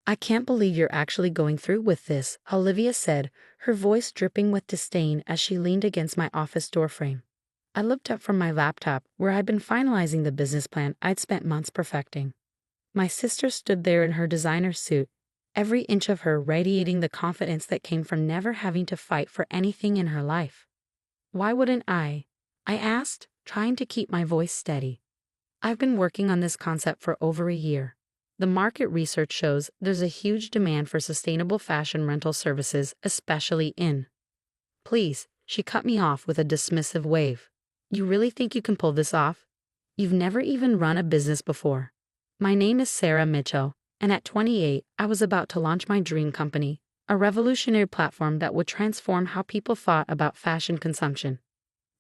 I can't believe you're actually going through with this, Olivia said, her voice dripping with disdain as she leaned against my office doorframe. I looked up from my laptop, where I'd been finalizing the business plan I'd spent months perfecting. My sister stood there in her designer suit, every inch of her radiating the confidence that came from never having to fight for anything in her life. Why wouldn't I? I asked, trying to keep my voice steady. I've been working on this concept for over a year. The market research shows there's a huge demand for sustainable fashion rental services, especially in. Please, she cut me off with a dismissive wave. You really think you can pull this off? You've never even run a business before. My name is Sarah Mitchell, and at 28, I was about to launch my dream company, a revolutionary platform that would transform how people thought about fashion consumption.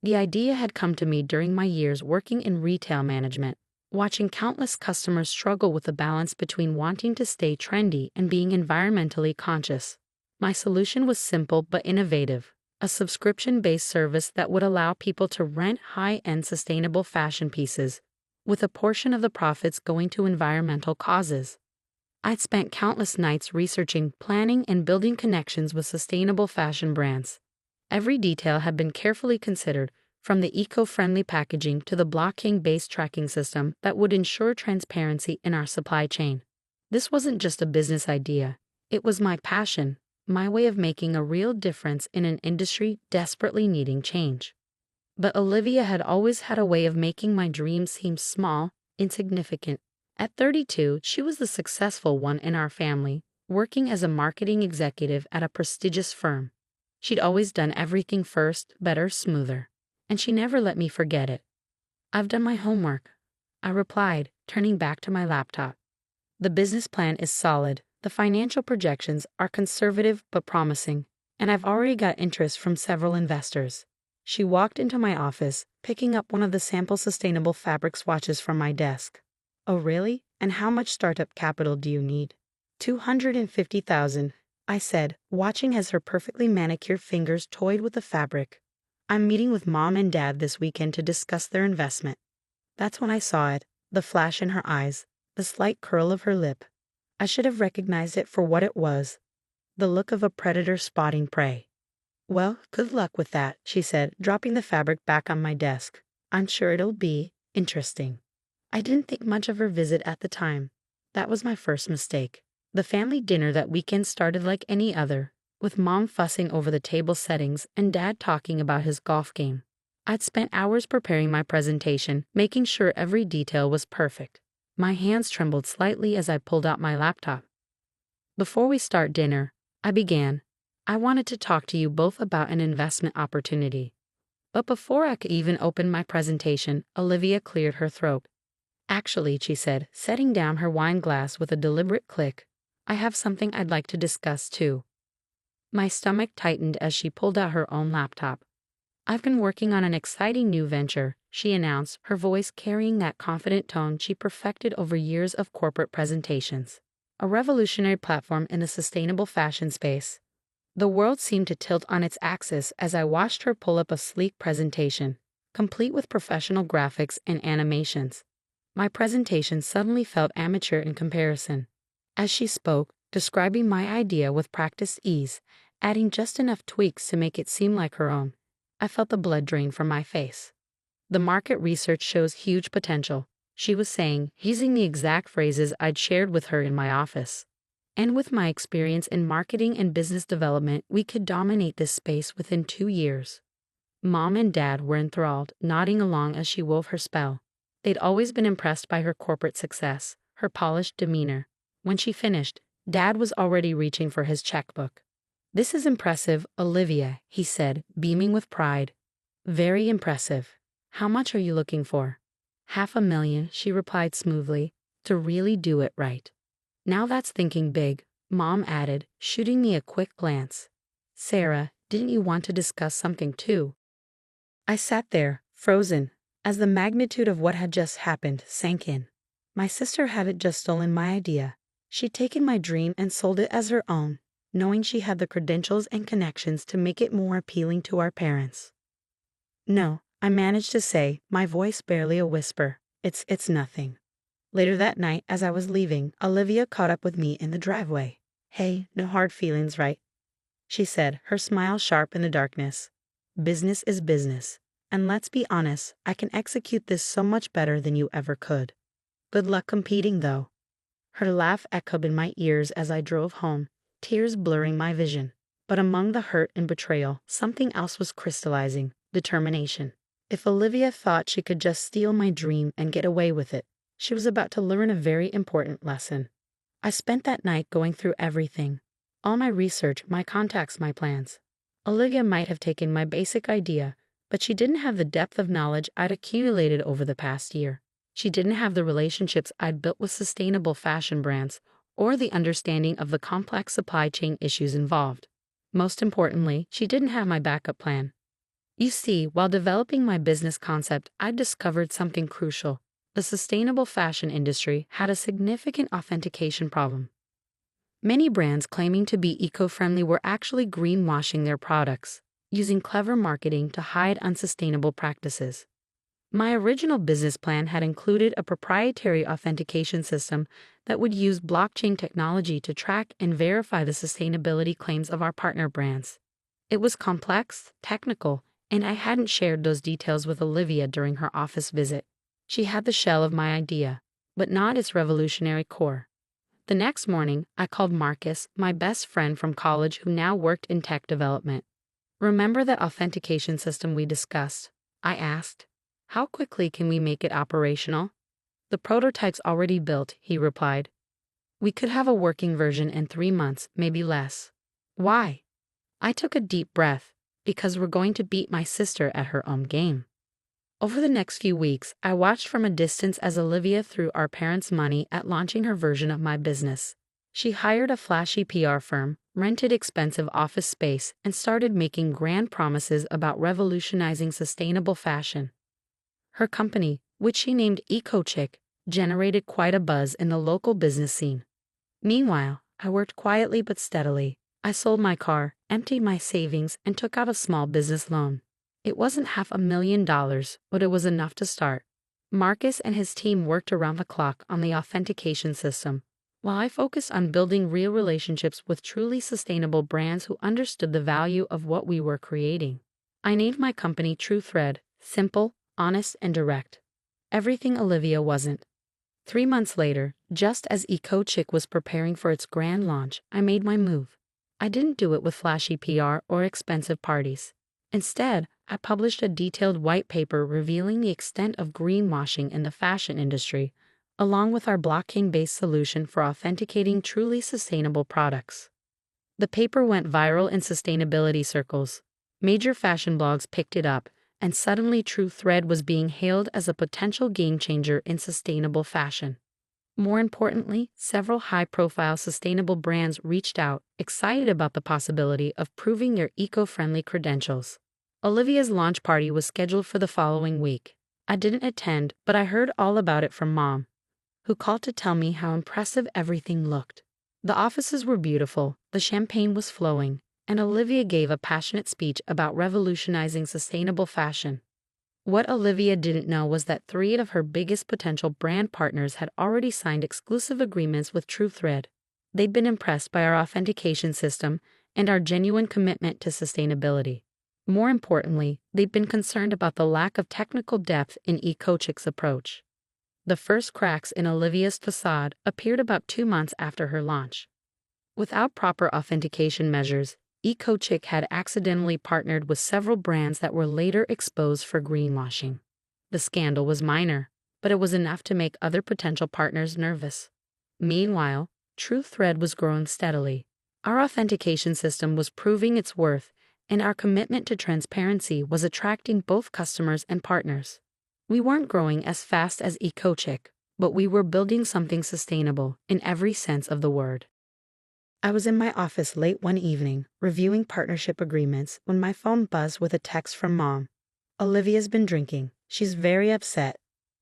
The idea had come to me during my years working in retail management, watching countless customers struggle with the balance between wanting to stay trendy and being environmentally conscious. My solution was simple but innovative, a subscription-based service that would allow people to rent high-end sustainable fashion pieces, with a portion of the profits going to environmental causes. I'd spent countless nights researching, planning, and building connections with sustainable fashion brands. Every detail had been carefully considered, from the eco-friendly packaging to the blockchain-based tracking system that would ensure transparency in our supply chain. This wasn't just a business idea. It was my passion, my way of making a real difference in an industry desperately needing change. But Olivia had always had a way of making my dreams seem small, insignificant. At 32, she was the successful one in our family, working as a marketing executive at a prestigious firm. She'd always done everything first, better, smoother. And she never let me forget it. I've done my homework, I replied, turning back to my laptop. The business plan is solid, the financial projections are conservative but promising, and I've already got interest from several investors. She walked into my office, picking up one of the sample sustainable fabric swatches from my desk. Oh really? And how much startup capital do you need? $250,000, I said, watching as her perfectly manicured fingers toyed with the fabric. I'm meeting with Mom and Dad this weekend to discuss their investment. That's when I saw it, the flash in her eyes, the slight curl of her lip. I should have recognized it for what it was, the look of a predator spotting prey. Well, good luck with that, she said, dropping the fabric back on my desk. I'm sure it'll be interesting. I didn't think much of her visit at the time. That was my first mistake. The family dinner that weekend started like any other, with Mom fussing over the table settings and Dad talking about his golf game. I'd spent hours preparing my presentation, making sure every detail was perfect. My hands trembled slightly as I pulled out my laptop. Before we start dinner, I began. I wanted to talk to you both about an investment opportunity. But before I could even open my presentation, Olivia cleared her throat. Actually, she said, setting down her wine glass with a deliberate click, I have something I'd like to discuss too. My stomach tightened as she pulled out her own laptop. I've been working on an exciting new venture, she announced, her voice carrying that confident tone she perfected over years of corporate presentations. A revolutionary platform in the sustainable fashion space. The world seemed to tilt on its axis as I watched her pull up a sleek presentation, complete with professional graphics and animations. My presentation suddenly felt amateur in comparison. As she spoke, describing my idea with practiced ease, adding just enough tweaks to make it seem like her own, I felt the blood drain from my face. The market research shows huge potential, she was saying, using the exact phrases I'd shared with her in my office. And with my experience in marketing and business development, we could dominate this space within 2 years. Mom and Dad were enthralled, nodding along as she wove her spell. They'd always been impressed by her corporate success, her polished demeanor. When she finished, Dad was already reaching for his checkbook. This is impressive, Olivia, he said, beaming with pride. Very impressive. How much are you looking for? $500,000, she replied smoothly, to really do it right. Now that's thinking big, Mom added, shooting me a quick glance. Sarah, didn't you want to discuss something too? I sat there, frozen, as the magnitude of what had just happened sank in. My sister hadn't just stolen my idea. She'd taken my dream and sold it as her own, knowing she had the credentials and connections to make it more appealing to our parents. No, I managed to say, my voice barely a whisper. It's nothing. Later that night, as I was leaving, Olivia caught up with me in the driveway. "Hey, no hard feelings, right?" she said, her smile sharp in the darkness. "Business is business. And let's be honest, I can execute this so much better than you ever could. Good luck competing, though." Her laugh echoed in my ears as I drove home, tears blurring my vision. But among the hurt and betrayal, something else was crystallizing: determination. If Olivia thought she could just steal my dream and get away with it, she was about to learn a very important lesson. I spent that night going through everything. All my research, my contacts, my plans. Olivia might have taken my basic idea, but she didn't have the depth of knowledge I'd accumulated over the past year. She didn't have the relationships I'd built with sustainable fashion brands, or the understanding of the complex supply chain issues involved. Most importantly, she didn't have my backup plan. You see, while developing my business concept, I discovered something crucial. The sustainable fashion industry had a significant authentication problem. Many brands claiming to be eco-friendly were actually greenwashing their products, using clever marketing to hide unsustainable practices. My original business plan had included a proprietary authentication system that would use blockchain technology to track and verify the sustainability claims of our partner brands. It was complex, technical, and I hadn't shared those details with Olivia during her office visit. She had the shell of my idea, but not its revolutionary core. The next morning, I called Marcus, my best friend from college who now worked in tech development. "Remember that authentication system we discussed?" I asked. "How quickly can we make it operational?" "The prototype's already built," he replied. "We could have a working version in 3 months, maybe less." "Why?" I took a deep breath. "Because we're going to beat my sister at her own game." Over the next few weeks, I watched from a distance as Olivia threw our parents' money at launching her version of my business. She hired a flashy PR firm, rented expensive office space, and started making grand promises about revolutionizing sustainable fashion. Her company, which she named EcoChick, generated quite a buzz in the local business scene. Meanwhile, I worked quietly but steadily. I sold my car, emptied my savings, and took out a small business loan. It wasn't $500,000, but it was enough to start. Marcus and his team worked around the clock on the authentication system, while I focused on building real relationships with truly sustainable brands who understood the value of what we were creating. I named my company True Thread, simple, honest, and direct. Everything Olivia wasn't. 3 months later, just as EcoChick was preparing for its grand launch, I made my move. I didn't do it with flashy PR or expensive parties. Instead, I published a detailed white paper revealing the extent of greenwashing in the fashion industry, along with our blockchain-based solution for authenticating truly sustainable products. The paper went viral in sustainability circles. Major fashion blogs picked it up, and suddenly True Thread was being hailed as a potential game-changer in sustainable fashion. More importantly, several high-profile sustainable brands reached out, excited about the possibility of proving their eco-friendly credentials. Olivia's launch party was scheduled for the following week. I didn't attend, but I heard all about it from Mom, who called to tell me how impressive everything looked. The offices were beautiful, the champagne was flowing, and Olivia gave a passionate speech about revolutionizing sustainable fashion. What Olivia didn't know was that 3 of her biggest potential brand partners had already signed exclusive agreements with True Thread. They'd been impressed by our authentication system and our genuine commitment to sustainability. More importantly, they'd been concerned about the lack of technical depth in EcoChick's approach. The first cracks in Olivia's facade appeared about 2 months after her launch. Without proper authentication measures, EcoChick had accidentally partnered with several brands that were later exposed for greenwashing. The scandal was minor, but it was enough to make other potential partners nervous. Meanwhile, True Thread was growing steadily. Our authentication system was proving its worth, and our commitment to transparency was attracting both customers and partners. We weren't growing as fast as EcoChick, but we were building something sustainable in every sense of the word. I was in my office late one evening, reviewing partnership agreements, when my phone buzzed with a text from Mom. "Olivia's been drinking. She's very upset."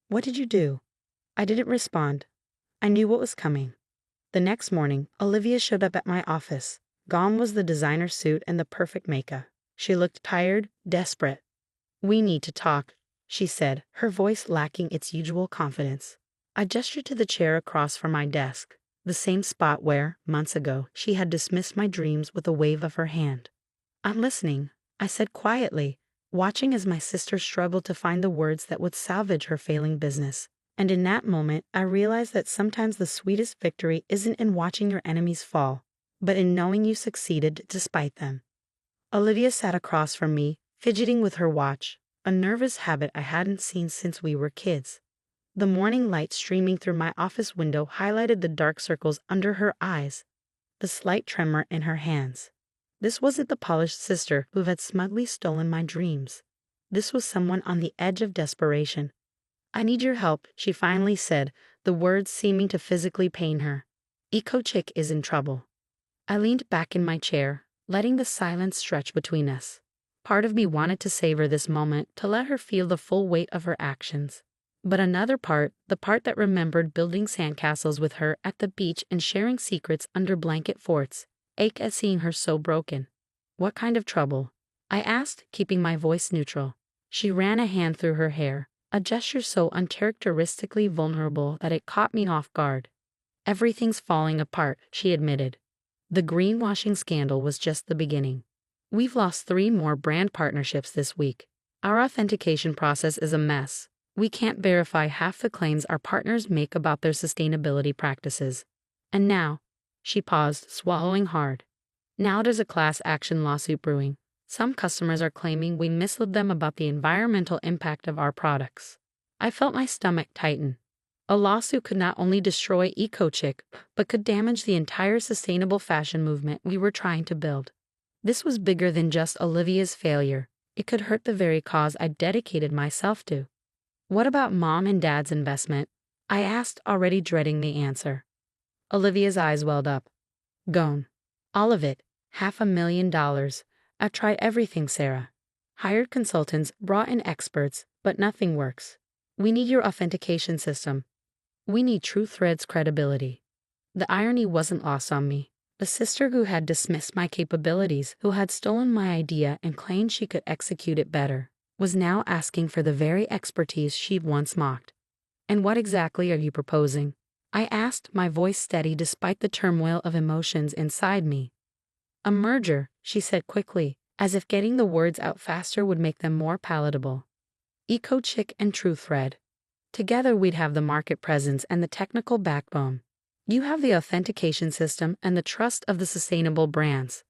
"What did you do?" I didn't respond. I knew what was coming. The next morning, Olivia showed up at my office. Gone was the designer suit and the perfect makeup. She looked tired, desperate. "We need to talk," she said, her voice lacking its usual confidence. I gestured to the chair across from my desk, the same spot where, months ago, she had dismissed my dreams with a wave of her hand. "I'm listening," I said quietly, watching as my sister struggled to find the words that would salvage her failing business. And in that moment, I realized that sometimes the sweetest victory isn't in watching your enemies fall, but in knowing you succeeded despite them. Olivia sat across from me, fidgeting with her watch, a nervous habit I hadn't seen since we were kids. The morning light streaming through my office window highlighted the dark circles under her eyes, the slight tremor in her hands. This wasn't the polished sister who had smugly stolen my dreams. This was someone on the edge of desperation. "I need your help," she finally said, the words seeming to physically pain her. "Eco-Chick is in trouble." I leaned back in my chair, letting the silence stretch between us. Part of me wanted to savor this moment, to let her feel the full weight of her actions. But another part, the part that remembered building sandcastles with her at the beach and sharing secrets under blanket forts, ached at seeing her so broken. "What kind of trouble?" I asked, keeping my voice neutral. She ran a hand through her hair, a gesture so uncharacteristically vulnerable that it caught me off guard. "Everything's falling apart," she admitted. "The greenwashing scandal was just the beginning. We've lost 3 more brand partnerships this week. Our authentication process is a mess. We can't verify half the claims our partners make about their sustainability practices. And now," she paused, swallowing hard. "Now there's a class action lawsuit brewing. Some customers are claiming we misled them about the environmental impact of our products." I felt my stomach tighten. A lawsuit could not only destroy Eco-Chick, but could damage the entire sustainable fashion movement we were trying to build. This was bigger than just Olivia's failure. It could hurt the very cause I dedicated myself to. "What about Mom and Dad's investment?" I asked, already dreading the answer. Olivia's eyes welled up. "Gone. All of it. $500,000. I've tried everything, Sarah. Hired consultants, brought in experts, but nothing works. We need your authentication system. We need TrueThread's credibility." The irony wasn't lost on me. The sister who had dismissed my capabilities, who had stolen my idea and claimed she could execute it better, was now asking for the very expertise she'd once mocked. "And what exactly are you proposing?" I asked, my voice steady despite the turmoil of emotions inside me. "A merger," she said quickly, as if getting the words out faster would make them more palatable. "Eco-Chick and TrueThread. Together we'd have the market presence and the technical backbone. You have the authentication system and the trust of the sustainable brands.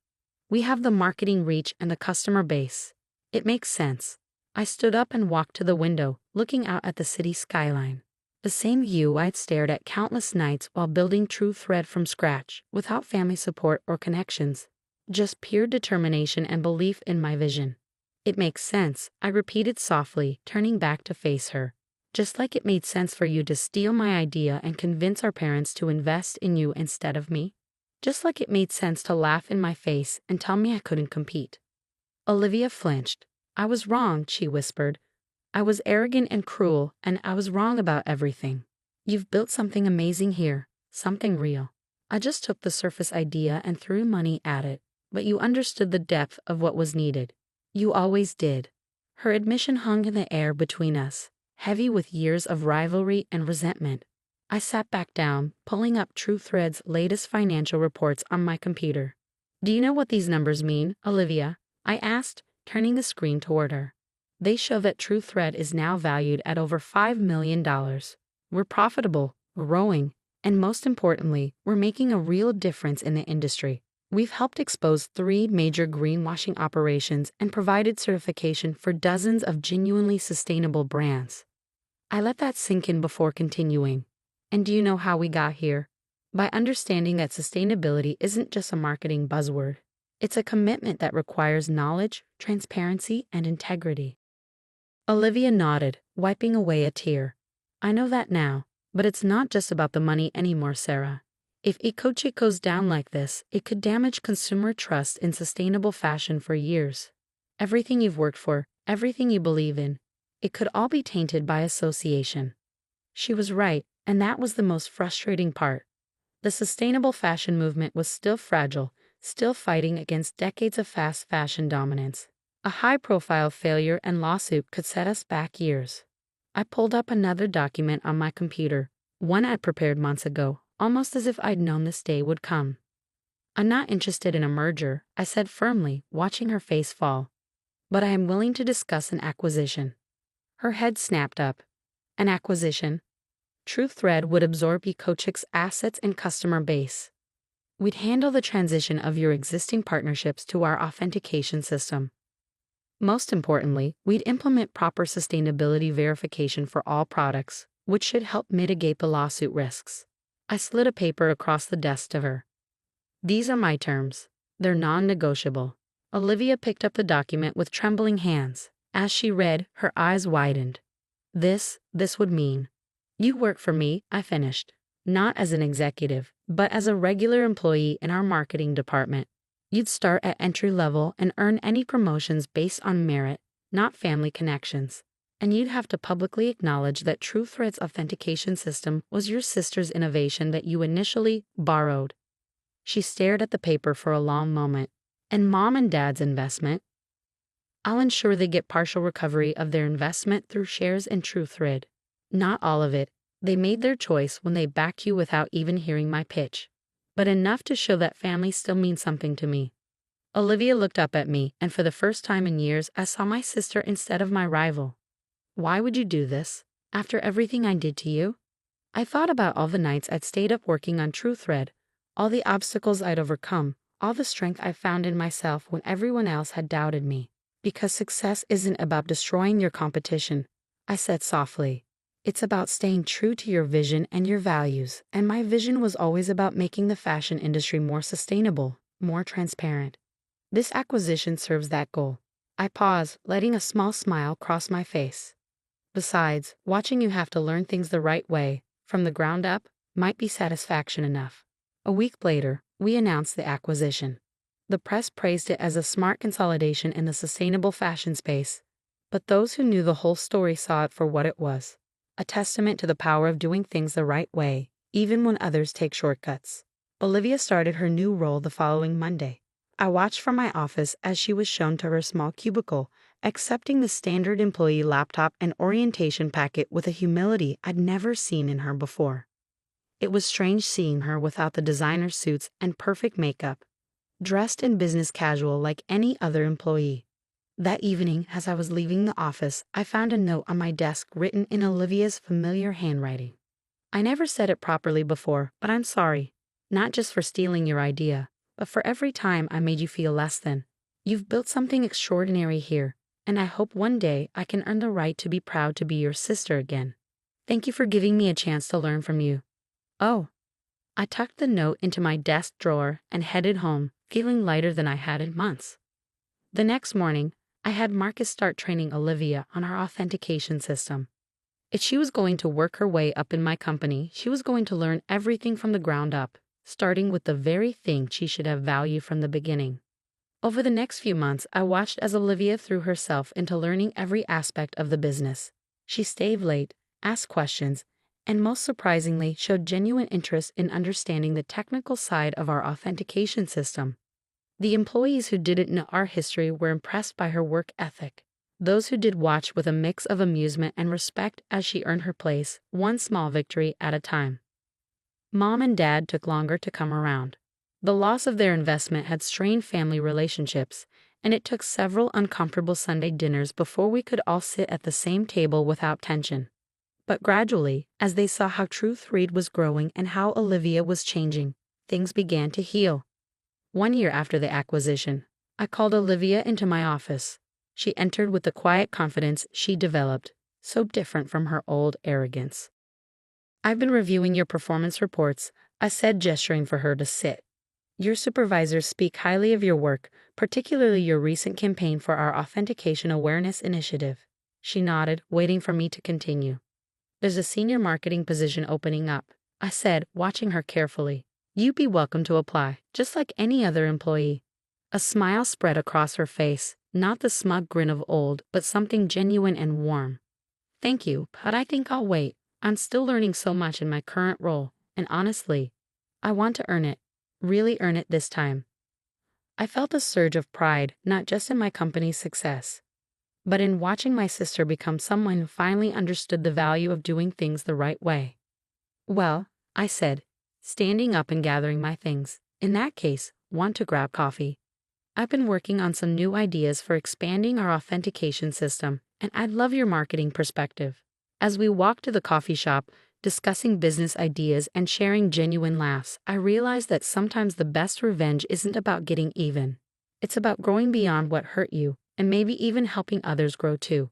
We have the marketing reach and the customer base. It makes sense." I stood up and walked to the window, looking out at the city skyline. The same view I'd stared at countless nights while building TrueThread from scratch, without family support or connections. Just pure determination and belief in my vision. "It makes sense," I repeated softly, turning back to face her. "Just like it made sense for you to steal my idea and convince our parents to invest in you instead of me. Just like it made sense to laugh in my face and tell me I couldn't compete." Olivia flinched. "I was wrong," she whispered. "I was arrogant and cruel, and I was wrong about everything. You've built something amazing here, something real. I just took the surface idea and threw money at it, but you understood the depth of what was needed. You always did." Her admission hung in the air between us, heavy with years of rivalry and resentment. I sat back down, pulling up TrueThread's latest financial reports on my computer. "Do you know what these numbers mean, Olivia?" I asked, turning the screen toward her. "They show that TrueThread is now valued at over $5 million. We're profitable, growing, and most importantly, we're making a real difference in the industry. We've helped expose 3 major greenwashing operations and provided certification for dozens of genuinely sustainable brands." I let that sink in before continuing. "And do you know how we got here? By understanding that sustainability isn't just a marketing buzzword. It's a commitment that requires knowledge, transparency, and integrity." Olivia nodded, wiping away a tear. "I know that now, but it's not just about the money anymore, Sarah. If Eco-Chick goes down like this, it could damage consumer trust in sustainable fashion for years. Everything you've worked for, everything you believe in, it could all be tainted by association." She was right, and that was the most frustrating part. The sustainable fashion movement was still fragile, still fighting against decades of fast fashion dominance. A high-profile failure and lawsuit could set us back years. I pulled up another document on my computer, One I'd prepared months ago, almost as if I'd known this day would come. I'm not interested in a merger, I said firmly, watching her face fall. But I am willing to discuss an acquisition. Her head snapped up. An acquisition? TrueThread would absorb EcoCheck's assets and customer base. We'd handle the transition of your existing partnerships to our authentication system. Most importantly, we'd implement proper sustainability verification for all products, which should help mitigate the lawsuit risks. I slid a paper across the desk to her. These are my terms. They're non-negotiable. Olivia picked up the document with trembling hands. As she read, her eyes widened. This would mean. You work for me, I finished. Not as an executive, but as a regular employee in our marketing department. You'd start at entry level and earn any promotions based on merit, not family connections. And you'd have to publicly acknowledge that TrueThread's authentication system was your sister's innovation that you initially borrowed. She stared at the paper for a long moment. And Mom and Dad's investment? I'll ensure they get partial recovery of their investment through shares in TrueThread. Not all of it. They made their choice when they backed you without even hearing my pitch. But enough to show that family still means something to me. Olivia looked up at me, and for the first time in years, I saw my sister instead of my rival. Why would you do this? After everything I did to you? I thought about all the nights I'd stayed up working on TrueThread, all the obstacles I'd overcome, all the strength I found in myself when everyone else had doubted me. Because success isn't about destroying your competition, I said softly. It's about staying true to your vision and your values, and my vision was always about making the fashion industry more sustainable, more transparent. This acquisition serves that goal. I paused, letting a small smile cross my face. Besides, watching you have to learn things the right way, from the ground up, might be satisfaction enough. A week later, we announced the acquisition. The press praised it as a smart consolidation in the sustainable fashion space, but those who knew the whole story saw it for what it was. A testament to the power of doing things the right way, even when others take shortcuts. Olivia started her new role the following Monday. I watched from my office as she was shown to her small cubicle, accepting the standard employee laptop and orientation packet with a humility I'd never seen in her before. It was strange seeing her without the designer suits and perfect makeup, dressed in business casual like any other employee. That evening, as I was leaving the office, I found a note on my desk written in Olivia's familiar handwriting. I never said it properly before, but I'm sorry. Not just for stealing your idea, but for every time I made you feel less than. You've built something extraordinary here, and I hope one day I can earn the right to be proud to be your sister again. Thank you for giving me a chance to learn from you. Oh. I tucked the note into my desk drawer and headed home, feeling lighter than I had in months. The next morning, I had Marcus start training Olivia on our authentication system. If she was going to work her way up in my company, she was going to learn everything from the ground up, starting with the very thing she should have valued from the beginning. Over the next few months, I watched as Olivia threw herself into learning every aspect of the business. She stayed late, asked questions, and most surprisingly, showed genuine interest in understanding the technical side of our authentication system. The employees who didn't know our history were impressed by her work ethic. Those who did watched with a mix of amusement and respect as she earned her place, one small victory at a time. Mom and Dad took longer to come around. The loss of their investment had strained family relationships, and it took several uncomfortable Sunday dinners before we could all sit at the same table without tension. But gradually, as they saw how TrueThread was growing and how Olivia was changing, things began to heal. 1 year after the acquisition, I called Olivia into my office. She entered with the quiet confidence she developed, so different from her old arrogance. I've been reviewing your performance reports, I said, gesturing for her to sit. Your supervisors speak highly of your work, particularly your recent campaign for our Authentication Awareness Initiative. She nodded, waiting for me to continue. There's a senior marketing position opening up, I said, watching her carefully. You'd be welcome to apply, just like any other employee. A smile spread across her face, not the smug grin of old, but something genuine and warm. Thank you, but I think I'll wait. I'm still learning so much in my current role, and honestly, I want to earn it, really earn it this time. I felt a surge of pride, not just in my company's success, but in watching my sister become someone who finally understood the value of doing things the right way. Well, I said, standing up and gathering my things. In that case, want to grab coffee? I've been working on some new ideas for expanding our authentication system, and I'd love your marketing perspective. As we walked to the coffee shop, discussing business ideas and sharing genuine laughs, I realized that sometimes the best revenge isn't about getting even. It's about growing beyond what hurt you, and maybe even helping others grow too.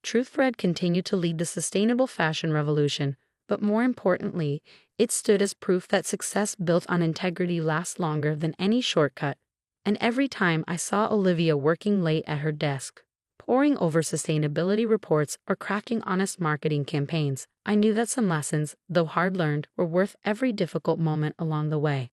TruthThread continued to lead the sustainable fashion revolution, but more importantly, it stood as proof that success built on integrity lasts longer than any shortcut. And every time I saw Olivia working late at her desk, poring over sustainability reports or crafting honest marketing campaigns, I knew that some lessons, though hard learned, were worth every difficult moment along the way.